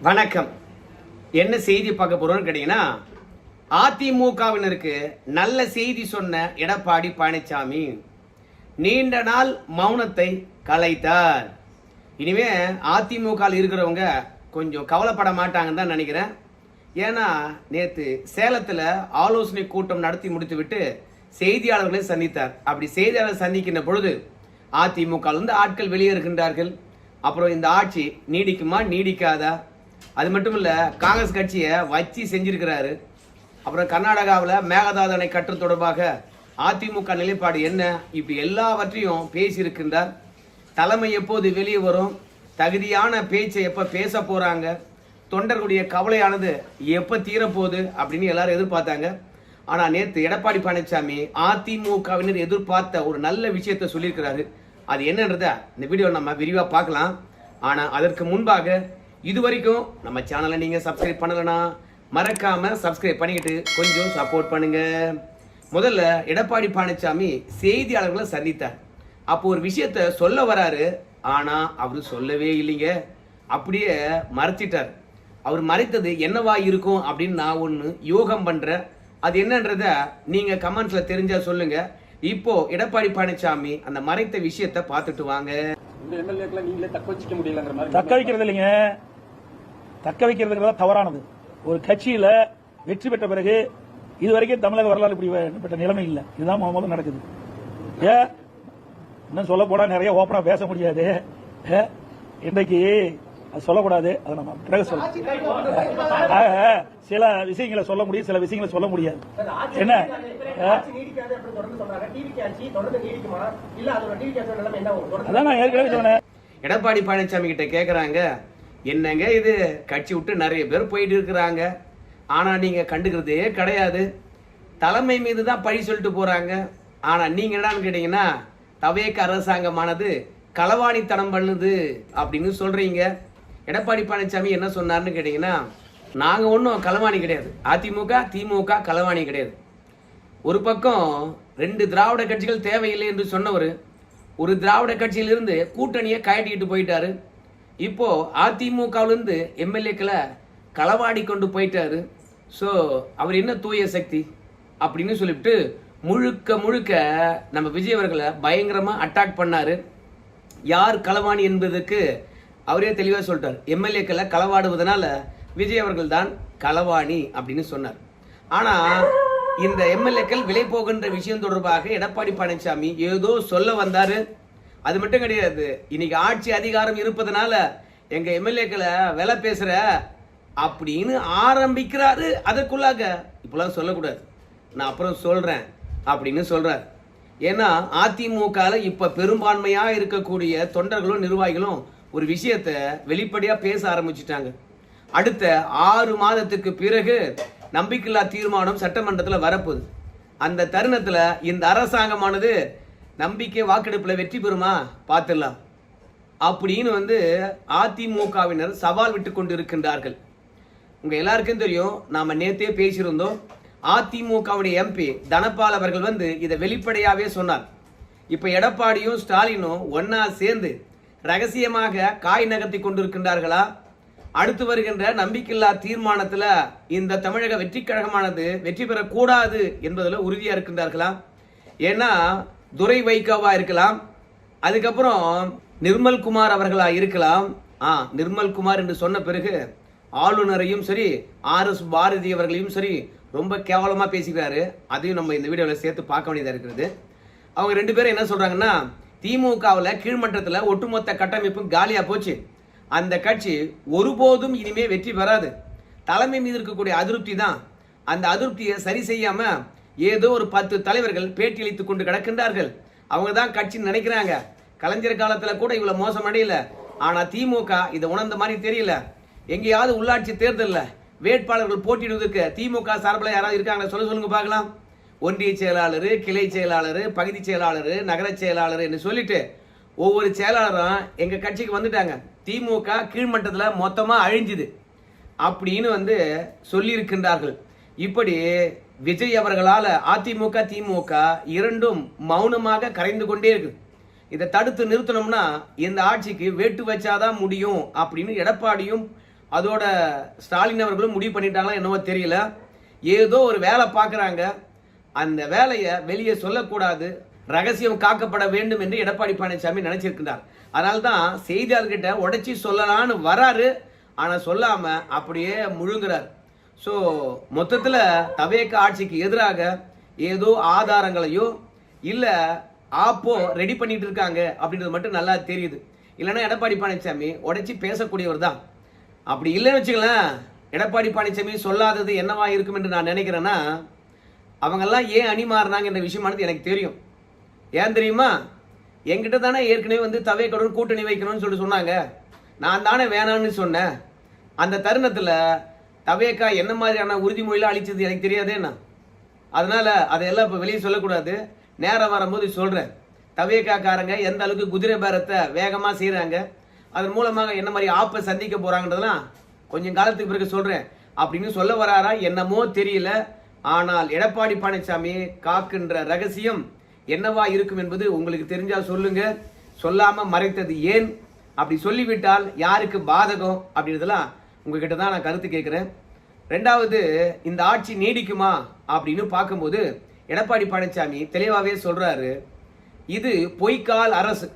வணக்கம். என்ன செய்தி பார்க்க போறோம்னு கேட்டீங்கன்னா, அதிமுகவினருக்கு நல்ல செய்தி சொன்ன எடப்பாடி பழனிசாமி நீண்ட நாள் மௌனத்தை கலைத்தார். இனிமே அதிமுக இருக்கிறவங்க கொஞ்சம் கவலைப்பட மாட்டாங்கன்னு தான் நினைக்கிறேன். ஏன்னா நேற்று சேலத்தில் ஆலோசனை கூட்டம் நடத்தி முடித்துவிட்டு செய்தியாளர்களை சந்தித்தார். அப்படி செய்தியாளர் சந்திக்கின்ற பொழுது அதிமுகவிலிருந்து ஆட்கள் வெளியேறுகின்றார்கள். அப்புறம் இந்த ஆட்சி நீடிக்குமா நீடிக்காதா, அது மட்டும் இல்லை காங்கிரஸ் கட்சியை வச்சு செஞ்சிருக்கிறாரு. அப்புறம் கர்நாடகாவில் மேகதாதனை கற்று தொடர்பாக அதிமுக நிலைப்பாடு என்ன, இப்படி எல்லாவற்றையும் பேசியிருக்கின்றார். தலைமை எப்போது வெளியே வரும், தகுதியான பேச்சை எப்போ பேச போகிறாங்க, தொண்டர்களுடைய கவலையானது எப்போ தீரப்போகுது அப்படின்னு எல்லாரும் எதிர்பார்த்தாங்க. ஆனால் நேற்று எடப்பாடி பழனிசாமி அதிமுகவினர் எதிர்பார்த்த ஒரு நல்ல விஷயத்தை சொல்லியிருக்கிறாரு. அது என்னன்றத இந்த வீடியோவில் நம்ம விரிவாக பார்க்கலாம். ஆனால் அதற்கு முன்பாக இதுவரைக்கும் நம்ம சேனலை நீங்கள் சப்ஸ்கிரைப் பண்ணலைன்னா மறக்காம சப்ஸ்கிரைப் பண்ணிக்கிட்டு கொஞ்சம் சப்போர்ட் பண்ணுங்க. முதல்ல எடப்பாடி பழனிசாமி செய்தியாளர்களை சந்தித்தார். அப்போ ஒரு விஷயத்த சொல்ல வராரு, ஆனால் அவர் சொல்லவே இல்லைங்க, அப்படியே மறைச்சிட்டார். அவர் மறைத்தது என்னவா இருக்கும் அப்படின்னு நான் ஒன்று யோகம் பண்ணுறேன். அது என்னன்றத நீங்கள் கமெண்ட்ஸில் தெரிஞ்சா சொல்லுங்க. இப்போ எடப்பாடி பழனிசாமி அந்த மறைத்த விஷயத்தை பார்த்துட்டு வாங்க. தக்க வைக்கிறது இல்லைங்க, தக்க வைக்கிறதுங்கிறத தவறானது. ஒரு கட்சியில வெற்றி பெற்ற பிறகு இதுவரைக்கும் தமிழக வரலாறு இப்படிப்பட்ட நிலைமை இல்லை. இதுதான் முதல்ல நடக்குது. இன்னும் சொல்ல போனா நிறைய ஓப்பனா பேச முடியாது. இன்றைக்கு அது சொல்லக்கூடாது, அதை நம்ம பிறகு சொல்ல. சில விஷயங்களை சொல்ல முடியும், சில விஷயங்களை சொல்ல முடியாது. என்ன அதான் நான் ஏற்கனவே சொன்னேன். எடப்பாடி பழனிசாமி கிட்ட கேட்கறாங்க, என்னங்க இது கட்சி விட்டு நிறைய பேர் போயிட்டு இருக்கிறாங்க, ஆனா நீங்க கண்டுக்கிறதே கிடையாது, தலைமை மீது தான் பழி சொல்லிட்டு போறாங்க, ஆனா நீங்க என்னன்னு கேட்டீங்கன்னா தவேக அரசாங்கமானது களவாணித்தனம் பண்ணுது அப்படின்னு சொல்றீங்க. எடப்பாடி பழனிசாமி என்ன சொன்னார்னு கேட்டீங்கன்னா, நாங்க ஒன்றும் களவாணி கிடையாது, அதிமுக திமுக களவாணி கிடையாது. ஒரு பக்கம் 2 திராவிட கட்சிகள் தேவையில்லை என்று சொன்னவர் ஒரு திராவிட கட்சியிலிருந்து கூட்டணியை கழட்டிக்கிட்டு போயிட்டாரு. இப்போ அதிமுகவிலிருந்து எம்எல்ஏக்களை களவாடி கொண்டு போயிட்டாரு. ஸோ அவர் என்ன தூய சக்தி அப்படின்னு சொல்லிவிட்டு முழுக்க முழுக்க நம்ம விஜய் அவர்களை பயங்கரமாக அட்டாக் பண்ணாரு. யார் களவாணி என்பதற்கு அவரே தெளிவாக சொல்லிட்டார். எம்எல்ஏக்களை களவாடுவதனால விஜய் அவர்கள் தான் களவாணி அப்படின்னு சொன்னார். ஆனால் இந்த எம்எல்ஏக்கள் விலை போகின்ற விஷயம் தொடர்பாக எடப்பாடி பழனிசாமி ஏதோ சொல்ல வந்தாரு. அது மட்டும் கிடையாது, இன்னைக்கு ஆட்சி அதிகாரம் இருப்பதனால எங்க எம்எல்ஏக்களை விலை பேசுற அப்படின்னு ஆரம்பிக்கிறாரு. அதற்குள்ளாக இப்பெல்லாம் சொல்லக்கூடாது, நான் அப்புறம் சொல்றேன் அப்படின்னு சொல்றாரு. ஏன்னா அதிமுக இப்ப பெரும்பான்மையா இருக்கக்கூடிய தொண்டர்களும் நிர்வாகிகளும் ஒரு விஷயத்த வெளிப்படையா பேச ஆரம்பிச்சுட்டாங்க. அடுத்த 6 மாதத்துக்கு பிறகு நம்பிக்கையில்லா தீர்மானம் சட்டமன்றத்தில் வரப்போகுது. அந்த தருணத்தில் இந்த அரசாங்கமானது நம்பிக்கை வாக்கெடுப்பில் வெற்றி பெறுமா பார்த்துடலாம் அப்படின்னு அதிமுகவினர் சவால் விட்டு கொண்டு இருக்கின்றார்கள். உங்க எல்லாருக்கும் தெரியும், நாம நேத்தே பேசியிருந்தோம். அதிமுகவுடைய எம்பி தனபால் அவர்கள் இதை வெளிப்படையாவே சொன்னார். இப்ப எடப்பாடியும் ஸ்டாலினும் ஒன்னா சேர்ந்து ரகசியமாக காய் நகர்த்தி கொண்டிருக்கின்றார்களா, அடுத்து வருகின்ற நம்பிக்கையில்லா தீர்மானத்தில் இந்த தமிழக வெற்றி கழகமானது வெற்றி பெறக்கூடாது என்பதில் உறுதியா இருக்கின்றார்களா? ஏன்னா துரை வைகோவா இருக்கலாம், அதுக்கப்புறம் நிர்மல்குமார் அவர்களா இருக்கலாம். நிர்மல்குமார் என்று சொன்ன பிறகு ஆளுநரையும் சரி RS பாரதி அவர்களையும் சரி ரொம்ப கேவலமா பேசிக்கிறாரு. அதையும் நம்ம இந்த வீடியோவில் சேர்த்து பார்க்க வேண்டியதா இருக்கிறது. அவங்க 2 பேரும் என்ன சொல்றாங்கன்னா, திமுகவில் கீழ்மட்டத்தில் ஒட்டுமொத்த கட்டமைப்பு காலியா போச்சு, அந்த கட்சி ஒருபோதும் இனிமே வெற்றி பெறாது, தலைமை மீது இருக்கக்கூடிய அதிருப்தி தான், அந்த அதிருப்தியை சரி செய்யாம ஏதோ ஒரு 10 தலைவர்கள் பேட்டியளித்துக் கொண்டு கிடக்கின்றார்கள், அவங்க தான் கட்சின்னு நினைக்கிறாங்க. கலைஞர் காலத்துல கூட இவ்வளவு மோசம் அடையல, ஆனா திமுக இதை உணர்ந்த மாதிரி தெரியல. எங்கேயாவது உள்ளாட்சி தேர்தலில் வேட்பாளர்கள் போட்டியிடுவதற்கு திமுக சார்பில் யாராவது இருக்காங்க சொல்லுங்க பார்க்கலாம். ஒன்றிய செயலாளர், கிளை செயலாளர், பகுதி செயலாளர், நகர செயலாளர் என்று சொல்லிட்டு ஒவ்வொரு செயலாளரும் எங்க கட்சிக்கு வந்துட்டாங்க, திமுக கீழ்மட்டத்தில் மொத்தமா அழிஞ்சுது அப்படின்னு சொல்லியிருக்கின்றார்கள். இப்படி விஜய் அவர்களால் அதிமுக திமுக இரண்டும் மௌனமாக கரைந்து கொண்டே இருக்கு. இதை தடுத்து நிறுத்தணும்னா இந்த ஆட்சிக்கு வேட்டு வச்சாதான் முடியும் அப்படின்னு எடப்பாடியும் அதோட ஸ்டாலின் அவர்களும் முடிவு பண்ணிட்டாங்களா என்னவோ தெரியல. ஏதோ ஒரு வேலை பார்க்குறாங்க. அந்த வேலையை வெளியே சொல்லக்கூடாது, ரகசியம் காக்கப்பட வேண்டும் என்று எடப்பாடி பழனிசாமி நினைச்சிருக்கிறார். அதனால தான் செய்தியாளர்கிட்ட உடைச்சி சொல்லலான்னு வராரு. ஆனால் சொல்லாம அப்படியே முழுங்குறார். ஸோ மொத்தத்தில் தவேக ஆட்சிக்கு எதிராக ஏதோ ஆதாரங்களையோ இல்லை ஆப்போ ரெடி பண்ணிட்டு இருக்காங்க அப்படின்றது மட்டும் நல்லா தெரியுது. இல்லைன்னா எடப்பாடி பழனிசாமி உடைச்சி பேசக்கூடியவர் தான். அப்படி இல்லைன்னு வச்சுக்கலாம், எடப்பாடி பழனிசாமி சொல்லாதது என்னவா இருக்கும் என்று நான் நினைக்கிறேன்னா, அவங்கெல்லாம் ஏன் அணி மாறினாங்க என்ற விஷயமானது எனக்கு தெரியும். ஏன் தெரியுமா? என்கிட்ட தானே ஏற்கனவே வந்து தவேகவுடன் கூட்டணி வைக்கணும்னு சொல்லிட்டு சொன்னாங்க. நான் தானே வேணான்னு சொன்னேன். அந்த தருணத்தில் தவேகா என்ன மாதிரியான உறுதிமொழியெல்லாம் அளிச்சது எனக்கு தெரியாதேண்ணா. அதனால அதையெல்லாம் இப்போ வெளியே சொல்லக்கூடாது. நேரம் வரும்போது சொல்கிறேன். தவேகாக்காரங்க எந்த அளவுக்கு குதிரை பேரத்தை வேகமாக செய்கிறாங்க, அதன் மூலமாக என்ன மாதிரி ஆப்பை சந்திக்க போகிறாங்கன்றதெல்லாம் கொஞ்சம் காலத்துக்கு பிறகு சொல்கிறேன் அப்படின்னு சொல்ல வராரா என்னமோ தெரியல. ஆனால் எடப்பாடி பழனிசாமி காக்கின்ற ரகசியம் என்னவா இருக்கும் என்பது உங்களுக்கு தெரிஞ்சா சொல்லுங்க. சொல்லாம மறைத்தது ஏன், அப்படி சொல்லிவிட்டால் யாருக்கு பாதகம் அப்படின்றதெல்லாம் உங்ககிட்ட தான் நான் கருத்து கேட்கிறேன். ரெண்டாவது, இந்த ஆட்சி நீடிக்குமா அப்படின்னு பார்க்கும்போது எடப்பாடி பழனிசாமி தெளிவாகவே சொல்றாரு, இது பொய்க்கால் அரசு.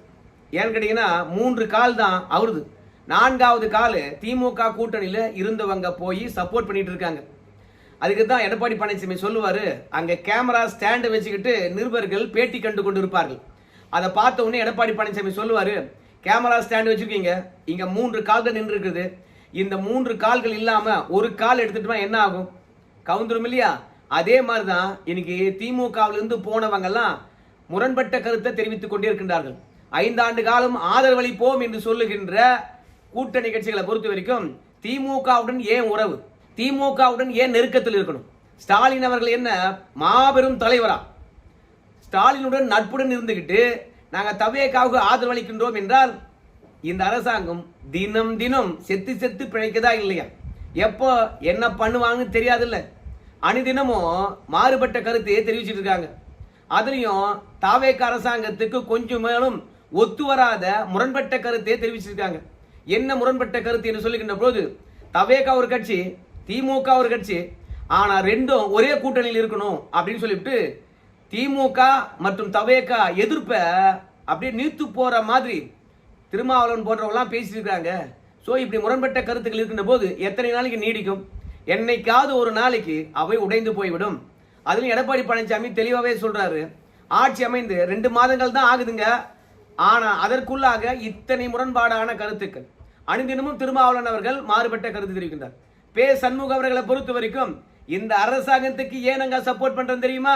ஏன்னு கேட்டீங்கன்னா 3 கால் தான் அவருது, 4வது கால் திமுக கூட்டணியில இருந்தவங்க போய் சப்போர்ட் பண்ணிட்டு இருக்காங்க. அதுக்கு தான் எடப்பாடி பழனிசாமி சொல்லுவாரு, அங்க கேமரா ஸ்டாண்ட் வச்சுக்கிட்டு நிருபர்கள் பேட்டி கண்டு கொண்டு இருப்பார்கள். அதை பார்த்த உடனே எடப்பாடி பழனிசாமி சொல்லுவாரு, கேமரா ஸ்டாண்ட் வச்சிருக்கீங்க, இங்க 3 கால்கள் நின்று இருக்குது, இந்த 3 கால்கள் இல்லாம ஒரு கால் எடுத்துட்டுமா என்ன ஆகும்? கவுந்துரும் இல்லையா? அதே மாதிரிதான் இன்னைக்கு திமுகவிலிருந்து போனவங்க எல்லாம் முரண்பட்ட கருத்தை தெரிவித்துக் கொண்டே இருக்கின்றார்கள். 5 ஆண்டு காலம் ஆதரவளிப்போம் என்று சொல்லுகின்ற கூட்டணி கட்சிகளை பொறுத்த வரைக்கும் திமுகவுடன் ஏன் உறவு, திமுகவுடன் ஏன் நெருக்கத்தில் இருக்கணும்? ஸ்டாலின் அவர்கள் என்ன மாபெரும் தலைவரா? ஸ்டாலினுடன் நட்புடன் இருந்துகிட்டு நாங்க தவேகாவுக்கு ஆதரவளிக்கின்றோம் என்றால் இந்த அரசாங்கம் தினம் தினம் செத்து செத்து பிழைக்கதா இல்லையா? எப்போ என்ன பண்ணுவாங்கன்னு தெரியாதுல்ல. அனுதினமும் மாறுபட்ட கருத்தையே தெரிவிச்சிட்டு இருக்காங்க. அதுலயும் தவேக அரசாங்கத்துக்கு கொஞ்சம் மேலும் ஒத்து வராத முரண்பட்ட கருத்தையே தெரிவிச்சிருக்காங்க. என்ன முரண்பட்ட கருத்து என்று சொல்லுகின்ற போது, தவேகா ஒரு கட்சி, திமுக ஒரு கட்சி, ஆனா ரெண்டும் ஒரே கூட்டணியில் இருக்கணும் அப்படின்னு சொல்லிட்டு திமுக மற்றும் தவேகா எதிர்ப்ப அப்படியே நீத்து போற மாதிரி திருமாவளவன் போன்றவங்களாம் பேசியிருக்காங்க. ஸோ இப்படி முரண்பட்ட கருத்துக்கள் இருக்கின்ற போது எத்தனை நாளைக்கு நீடிக்கும்? என்னைக்காவது ஒரு நாளைக்கு அவை உடைந்து போய்விடும். அதுலயும் எடப்பாடி பழனிசாமி தெளிவாகவே சொல்றாரு, ஆட்சி அமைந்து 2 மாதங்கள் தான் ஆகுதுங்க, ஆனா அதற்குள்ளாக இத்தனை முரண்பாடான கருத்துக்கள். அனுதினமும் திருமாவளவன் அவர்கள் மாறுபட்ட கருத்து தெரிவிக்கின்றார். பே சண்முக அவர்களை பொறுத்த வரைக்கும் இந்த அரசாங்கத்துக்கு ஏன் அங்க சப்போர்ட் பண்றேன் தெரியுமா?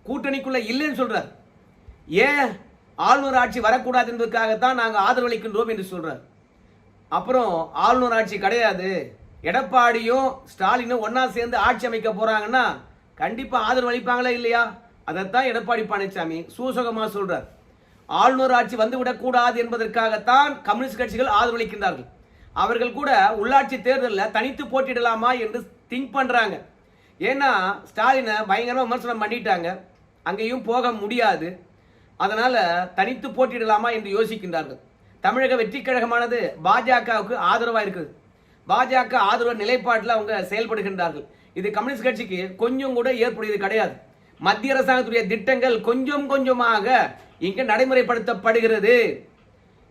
கூட்டணிக்குள்ள இல்லைன்னு சொல்றார். ஏன் ஆளுநர் ஆட்சி வரக்கூடாது என்பதற்காகத்தான் நாங்கள் ஆதரவளிக்கின்றோம் என்று சொல்றார். அப்புறம் ஆளுநர் ஆட்சி கிடையாது, எடப்பாடியும் ஸ்டாலினும் ஒன்னா சேர்ந்து ஆட்சி அமைக்க போறாங்கன்னா கண்டிப்பா ஆதரவு அளிப்பாங்களா இல்லையா? அதைத்தான் எடப்பாடி பழனிசாமி சூசகமா சொல்றார். ஆளுநர் ஆட்சி வந்துவிடக் கூடாது என்பதற்காகத்தான் கம்யூனிஸ்ட் கட்சிகள் ஆதரவளிக்கின்றார்கள். அவர்கள் கூட உள்ளாட்சி தேர்தலில் தனித்து போட்டியிடலாமா என்று திங்க் பண்றாங்க. ஏன்னா ஸ்டாலினை பயங்கரமா விமர்சனம் பண்ணிட்டாங்க, அங்கேயும் போக முடியாது, அதனால தனித்து போட்டியிடலாமா என்று யோசிக்கின்றார்கள். தமிழக வெற்றி கழகமானது பாஜகவுக்கு ஆதரவா இருக்குது. பாஜக ஆதரவு நிலைப்பாட்டில் அவங்க செயல்படுகின்றார்கள். இது கம்யூனிஸ்ட் கட்சிக்கு கொஞ்சம் கூட ஏற்புடையது கிடையாது. மத்திய அரசாங்கத்துடைய திட்டங்கள் கொஞ்சம் கொஞ்சமாக இங்க நடைமுறைப்படுத்தப்படுகிறது.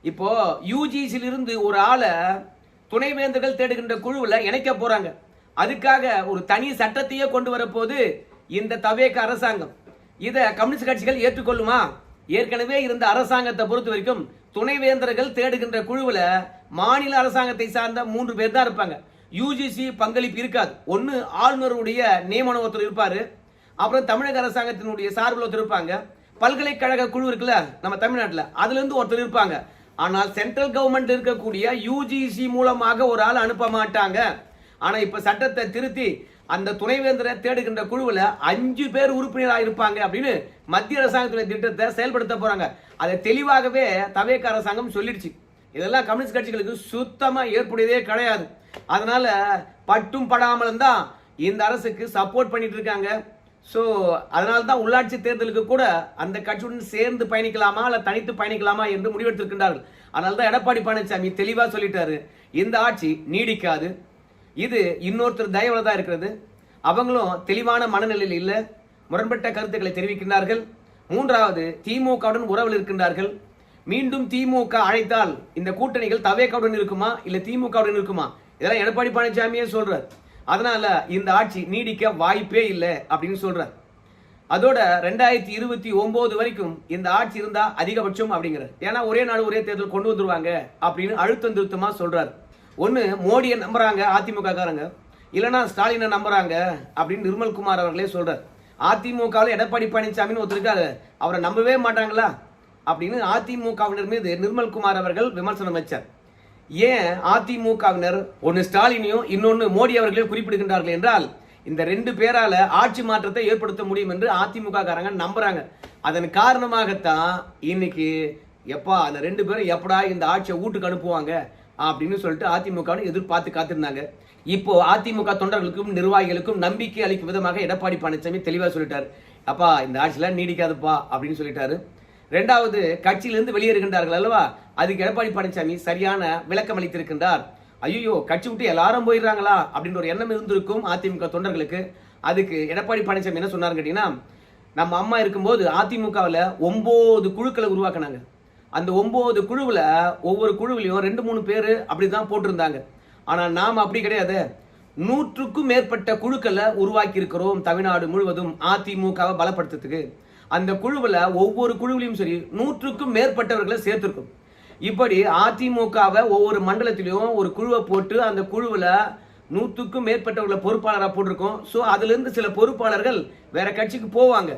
இப்போ யூஜிசியிலிருந்து ஒரு ஆளை துணைவேந்தர்கள் தேடுகின்ற குழுவில் இணைக்க போறாங்க. அதுக்காக ஒரு தனி சட்டத்தையே கொண்டு வரப்போது இந்த தவேக அரசாங்கம். இதை கம்யூனிஸ்ட் கட்சிகள் ஏற்றுக்கொள்ளுமா? ஏற்கனவே இருந்த அரசாங்கத்தை பொறுத்த வரைக்கும் துணைவேந்தர்கள் தேடுகின்ற குழுவில் மாநில அரசாங்கத்தை சார்ந்த 3 பேர் தான் இருப்பாங்க. யூஜிசி பங்களிப்பு இருக்காது. ஒன்னு ஆளுநருடைய நியமனம் ஒருத்தர் இருப்பாரு, அப்புறம் தமிழக அரசாங்கத்தினுடைய சார்பில் ஒருத்தர் இருப்பாங்க, பல்கலைக்கழக குழு இருக்குல்ல நம்ம தமிழ்நாட்டில், அதுல இருந்து ஒருத்தர் இருப்பாங்க. ஆனால் சென்ட்ரல் கவர்மெண்ட் இருக்கக்கூடிய யூஜிசி மூலமாக ஒரு ஆள் அனுப்ப மாட்டாங்க. ஆனா இப்ப சட்டத்தை திருத்தி அந்த துணைவேந்தரை தேடுகின்ற குழுவில் 5 பேர் உறுப்பினராக இருப்பாங்க அப்படின்னு மத்திய அரசாங்கத்துடைய திட்டத்தை செயல்படுத்த போறாங்க. அதை தெளிவாகவே தவேக அரசாங்கம் சொல்லிடுச்சு. இதெல்லாம் கம்யூனிஸ்ட் கட்சிகளுக்கு சுத்தமா ஏற்புடையதே கிடையாது. அதனால பட்டும் படாமலும் தான் இந்த அரசுக்கு சப்போர்ட் பண்ணிட்டு இருக்காங்க. ஸோ அதனால தான் உள்ளாட்சி தேர்தலுக்கு கூட அந்த கட்சியுடன் சேர்ந்து பயணிக்கலாமா அல்ல தனித்து பயணிக்கலாமா என்று முடிவெடுத்திருக்கின்றார்கள். அதனாலதான் எடப்பாடி பழனிசாமி தெளிவா சொல்லிட்டாரு, இந்த ஆட்சி நீடிக்காது, இது இன்னொருத்தர் தயவுல தான் இருக்கிறது. அவங்களும் தெளிவான மனநிலையில் இல்ல, முரண்பட்ட கருத்துக்களை தெரிவிக்கின்றார்கள். மூன்றாவது, திமுகவுடன் உறவில் இருக்கின்றார்கள். மீண்டும் திமுக அழைத்தால் இந்த கூட்டணிகள் தவேகவுடன் இருக்குமா இல்ல திமுகவுடன் இருக்குமா, இதெல்லாம் எடப்பாடி பழனிசாமியே சொல்றார். அதனால இந்த ஆட்சி நீடிக்க வாய்ப்பே இல்லை அப்படின்னு சொல்றார். அதோட 2029 வரைக்கும் இந்த ஆட்சி இருந்தா அதிகபட்சம் அப்படிங்கிறார். ஏன்னா ஒரே நாடு ஒரே தேர்தல் கொண்டு வந்துருவாங்க அப்படின்னு அழுத்தம் திருத்தமா சொல்றாரு. ஒன்னு மோடியை நம்புறாங்க அதிமுக காரங்க, இல்லைன்னா ஸ்டாலினை நம்புறாங்க அப்படின்னு நிர்மல்குமார் அவர்களே சொல்றார். அதிமுகவில் எடப்பாடி பழனிசாமின்னு ஒருத்தருக்காரு, அவரை நம்பவே மாட்டாங்களா அப்படின்னு அதிமுகவினர் மீது நிர்மல்குமார் அவர்கள் விமர்சனம் வச்சார். ஏன் அதிமுகவினர் ஒன்னு ஸ்டாலினையும் இன்னொன்னு மோடி அவர்களையும் குறிப்பிடுகின்றார்கள் என்றால், இந்த ரெண்டு பேரால ஆட்சி மாற்றத்தை ஏற்படுத்த முடியும் என்று அதிமுக காரங்க நம்புறாங்க. அதன் காரணமாகத்தான் இன்னைக்கு எப்பா அந்த ரெண்டு பேரும் எப்படா இந்த ஆட்சியை வீட்டுக்கு அனுப்புவாங்க அப்படின்னு சொல்லிட்டு அதிமுக எதிர்பார்த்து காத்திருந்தாங்க. இப்போ அதிமுக தொண்டர்களுக்கும் நிர்வாகிகளுக்கும் நம்பிக்கை அளிக்கும் விதமாக எடப்பாடி பழனிசாமி தெளிவா சொல்லிட்டார், அப்பா இந்த ஆட்சியில நீடிக்காதுப்பா அப்படின்னு சொல்லிட்டாரு. ரெண்டாவது, கட்சியிலிருந்து வெளியேறுகின்றார்கள் அல்லவா, அதுக்கு எடப்பாடி பழனிசாமி சரியான விளக்கம் அளித்திருக்கின்றார். ஐயோ கட்சி விட்டு எல்லாரும் போயிடுறாங்களா அப்படின்ற ஒரு எண்ணம் இருந்திருக்கும் அதிமுக தொண்டர்களுக்கு. அதுக்கு எடப்பாடி பழனிசாமி என்ன சொன்னார் கேட்டீங்கன்னா, நம்ம அம்மா இருக்கும்போது அதிமுகவில் 9 குழுக்களை உருவாக்குனாங்க. அந்த 9 குழுவில் ஒவ்வொரு குழுவிலையும் 2-3 பேர் அப்படிதான் போட்டிருந்தாங்க. ஆனால் நாம் அப்படி கிடையாது, 100க்கும் மேற்பட்ட குழுக்களை உருவாக்கி இருக்கிறோம் தமிழ்நாடு முழுவதும் அதிமுகவை பலப்படுத்துறதுக்கு. அந்த குழுவில் ஒவ்வொரு குழுவிலையும் சரி 100க்கும் மேற்பட்டவர்களை சேர்த்திருக்கும். இப்படி அதிமுகவை ஒவ்வொரு மண்டலத்திலையும் ஒரு குழுவை போட்டு அந்த குழுவில் 100க்கும் மேற்பட்டவர்களை பொறுப்பாளராக போட்டிருக்கோம். ஸோ அதுல இருந்து சில பொறுப்பாளர்கள் வேற கட்சிக்கு போவாங்க.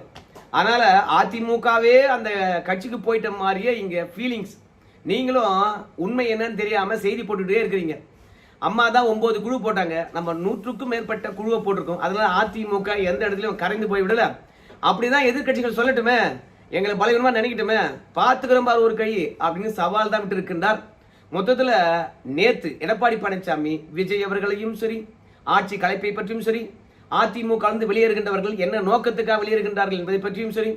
அதனால அதிமுகவே அந்த கட்சிக்கு போயிட்ட மாதிரியே இங்க ஃபீலிங்ஸ். நீங்களும் உண்மை என்னன்னு தெரியாம செய்தி போட்டுட்டே இருக்கிறீங்க. அம்மா தான் 9 குழு போட்டாங்க, நம்ம 100க்கும் மேற்பட்ட குழுவை போட்டிருக்கோம். அதனால அதிமுக எந்த இடத்துலயும் கரைந்து போய் விடல. அப்படிதான் எதிர்கட்சிகள் சொல்லட்டுமே, எங்களை பலவீனமா நினைக்கட்டுமே, பார்த்துக்கிறோம் பாரு ஒரு கை அப்படின்னு சவால் தான் விட்டு இருக்கின்றார். மொத்தத்துல நேத்து எடப்பாடி பழனிசாமி விஜய் அவர்களையும் சரி, ஆட்சி கலைப்பை பற்றியும் சரி, அதிமுக வெளியேறுகின்றவர்கள் என்ன நோக்கத்துக்காக வெளியேறுகின்றார்கள் என்பதை பற்றியும் சரி,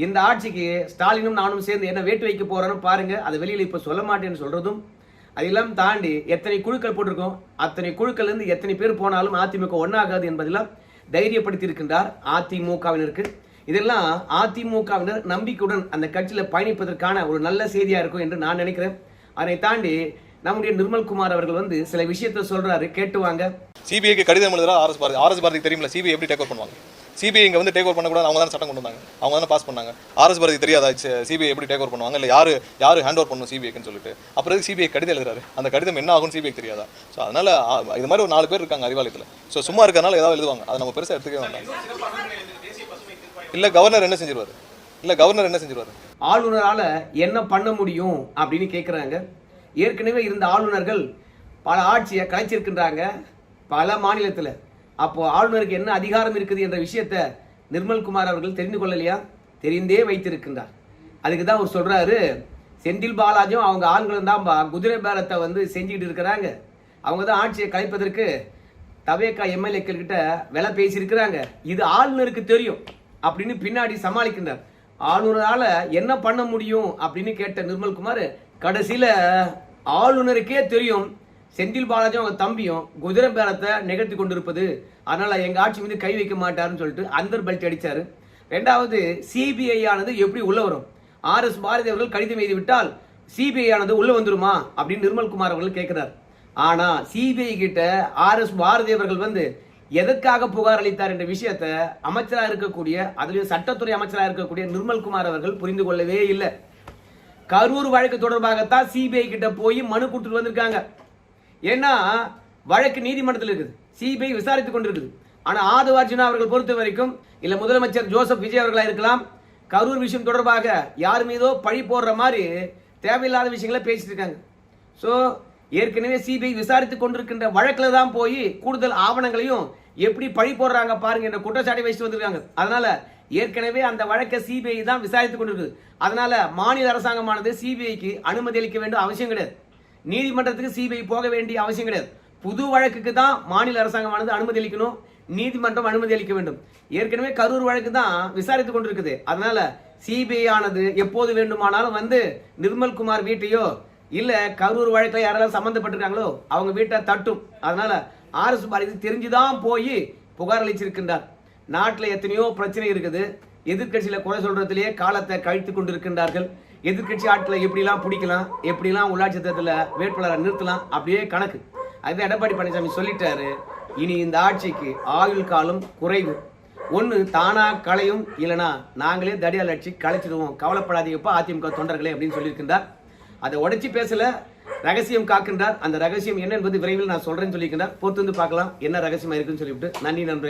இந்த ஆட்சிக்கு ஸ்டாலினும் நானும் சேர்ந்து என்ன வேட்டு வைக்க போறோம் பாருங்க, அதை வெளியில இப்ப சொல்ல மாட்டேன்னு சொல்றதும், அதெல்லாம் தாண்டி எத்தனை குழுக்கள் போட்டிருக்கோம், அத்தனை குழுக்கள் இருந்து எத்தனை பேர் போனாலும் அதிமுக ஒன்னாகாது என்பதெல்லாம் தைரியப்படுத்தி இருக்கின்றார் அதிமுகவினருக்கு. இதெல்லாம் அதிமுகவினர் நம்பிக்கையுடன் அந்த கட்சியில பயணிப்பதற்கான ஒரு நல்ல செய்தியா இருக்கும் என்று நான் நினைக்கிறேன். அதை தாண்டி நம்முடைய நிர்மல்குமார் அவர்கள் சில விஷயத்தை சொல்றாரு, கேட்டுவாங்க. சிபிஐக்கு கடிதம் எழுதுறா ஆர்எஸ் பாரதிக்கு தெரியுமில்ல சிபிஐ எப்படி டேக் ஓவர் பண்ணுவாங்க. சிபிஐ இங்க டேக் ஓவர் பண்ணக்கூடாது, அவங்க தானே சட்டம் கொண்டு வந்தாங்க, அவங்க தானே பாஸ் பண்ணாங்க. ஆர்எஸ் பாரதி தெரியாதா சிபிஐ எப்படி டேக் ஓவர் பண்ணுவாங்க, இல்லை யாரு ஹேண்ட் ஓவர் பண்ணணும் சிபிஐக்குன்னு சொல்லிட்டு. அப்புறம் சிபிஐ கடிதம் எழுதுறாரு, அந்த கடிதம் என்ன ஆகும் சிபிஐ தெரியாதா. ஸோ அதனால இது மாதிரி ஒரு 4 பேர் இருக்காங்க அறிவாலயத்தில். ஸோ சும்மா இருக்கனால ஏதாவது எழுதுவாங்க, அதை நம்ம பெருசாக எடுத்துக்கவே வேண்டாம். இல்ல கவர்னர் என்ன செஞ்சிருவாரு, ஆளுநரால என்ன பண்ண முடியும் அப்படின்னு கேட்கிறாங்க. ஏற்கனவே இருந்த ஆளுநர்கள் பல ஆட்சியை கலைச்சிருக்கின்றாங்க பல மாநிலத்தில். அப்போ ஆளுநருக்கு என்ன அதிகாரம் இருக்குது என்ற விஷயத்தை நிர்மல்குமார் அவர்கள் தெரிந்து கொள்ளலையா, தெரிந்தே வைத்திருக்கின்றார். அதுக்கு தான் அவர் சொல்றாரு, செந்தில் பாலாஜியும் அவங்க ஆளுங்களும் தான் குதிரை பேரத்தை செஞ்சுக்கிட்டு இருக்கிறாங்க, அவங்க தான் ஆட்சியை கலைப்பதற்கு தவேகா எம்எல்ஏக்கள் கிட்ட வேலை பேசியிருக்கிறாங்க, இது ஆளுநருக்கு தெரியும் அப்படின்னு பின்னாடி சமாளிக்கின்றார். ஆளுநரால என்ன பண்ண முடியும் அப்படின்னு கேட்ட நிர்மல்குமார், கடைசியில ஆளுநருக்கே தெரியும் செந்தில் பாலாஜி அவங்க தம்பியும் குதிரை பேரத்தை நிகழ்த்தி கொண்டிருப்பது, அதனால எங்க ஆட்சி மீது கை வைக்க மாட்டாருன்னு சொல்லிட்டு அந்தர் பெல்ட் அடிச்சாரு. ரெண்டாவது, சிபிஐ ஆனது எப்படி உள்ள வரும், RS பாரதி அவர்கள் கடிதம் எழுதி விட்டால் சிபிஐ ஆனது உள்ள வந்துருமா அப்படின்னு நிர்மல்குமார் அவர்கள் கேட்கிறார். ஆனா சிபிஐ கிட்ட RS பாரதி அவர்கள் எதற்காக புகார் அளித்தார் என்ற விஷயத்தை அமைச்சராக இருக்கக்கூடிய, அதுலயும் சட்டத்துறை அமைச்சராக இருக்கக்கூடிய நிர்மல்குமார் அவர்கள் புரிந்து கொள்ளவே இல்லை. கரூர் வழக்கு தொடர்பாகத்தான் சிபிஐ கிட்ட போய் மனு கொடுத்துட்டு வந்திருக்காங்க. ஏன்னா வழக்கு நீதிமன்றத்தில் இருக்குது, சிபிஐ விசாரித்துக் கொண்டிருக்குது. ஆனா ஆதவ அர்ஜுனா அவர்கள் பொறுத்த வரைக்கும், இல்ல முதலமைச்சர் ஜோசப் விஜய் அவர்களா இருக்கலாம், கரூர் விஷயம் தொடர்பாக யார் மீதோ பழி போடுற மாதிரி தேவையில்லாத விஷயங்களை பேசிட்டு இருக்காங்க. சோ ஏற்கனவே சிபிஐ விசாரித்துக் கொண்டிருக்கின்ற வழக்கில் தான் போய் கூடுதல் ஆவணங்களையும் எப்படி பழி போடுறாங்க பாருங்க என்ற குற்றச்சாட்டை வச்சுட்டு வந்திருக்காங்க. அதனால ஏற்கனவே அந்த வழக்கை சிபிஐ தான் விசாரித்துக் கொண்டிருக்கு. அதனால மாநில அரசாங்கமானது சிபிஐக்கு அனுமதி அளிக்க வேண்டிய அவசியம் கிடையாது, நீதிமன்றத்துக்கு சிபிஐ போக வேண்டிய அவசியம் கிடையாது. புது வழக்குக்கு தான் மாநில அரசாங்கமானது அனுமதி அளிக்கணும், நீதிமன்றம் அனுமதி அளிக்க வேண்டும். ஏற்கனவே கரூர் வழக்கு தான் விசாரித்துக் கொண்டிருக்குது. அதனால சிபிஐ ஆனது எப்போது வேண்டுமானாலும் நிர்மல்குமார் வீட்டையோ இல்ல கரூர் வழக்கில் யாரெல்லாம் சம்பந்தப்பட்டிருக்காங்களோ அவங்க வீட்டை தட்டும். அதனால ஆர்எஸ் பாரதி தெரிஞ்சுதான் போய் புகார் அளிச்சிருக்கின்றார். நாட்டில் எத்தனையோ பிரச்சனை இருக்குது. எதிர்கட்சியில குறை சொல்றதுலயே காலத்தை கழித்து கொண்டிருக்கின்றார்கள். எதிர்கட்சி ஆட்களை எப்படிலாம் பிடிக்கலாம், எப்படிலாம் உள்ளாட்சி தேர்தலில் வேட்பாளரை நிறுத்தலாம், அப்படியே கணக்கு. அதுதான் எடப்பாடி பழனிசாமி சொல்லிட்டாரு, இனி இந்த ஆட்சிக்கு ஆயுள் காலம் குறைவு. ஒன்று தானா களையும், இல்லைனா நாங்களே தடியால் அடிச்சு களைச்சிடுவோம், கவலைப்படாதீங்கப்பா அதிமுக தொண்டர்களே அப்படின்னு சொல்லியிருக்கின்றார். அதை உடைச்சி பேசல, ரகசியம் காக்கின்றார். அந்த ரகசியம் என்ன என்பது விரைவில் நான் சொல்றேன்னு சொல்லியிருக்கின்றார். பொறுத்து வந்து பார்க்கலாம் என்ன ரகசியமா இருக்குன்னு சொல்லிவிட்டு. நன்றி நண்பர்களே.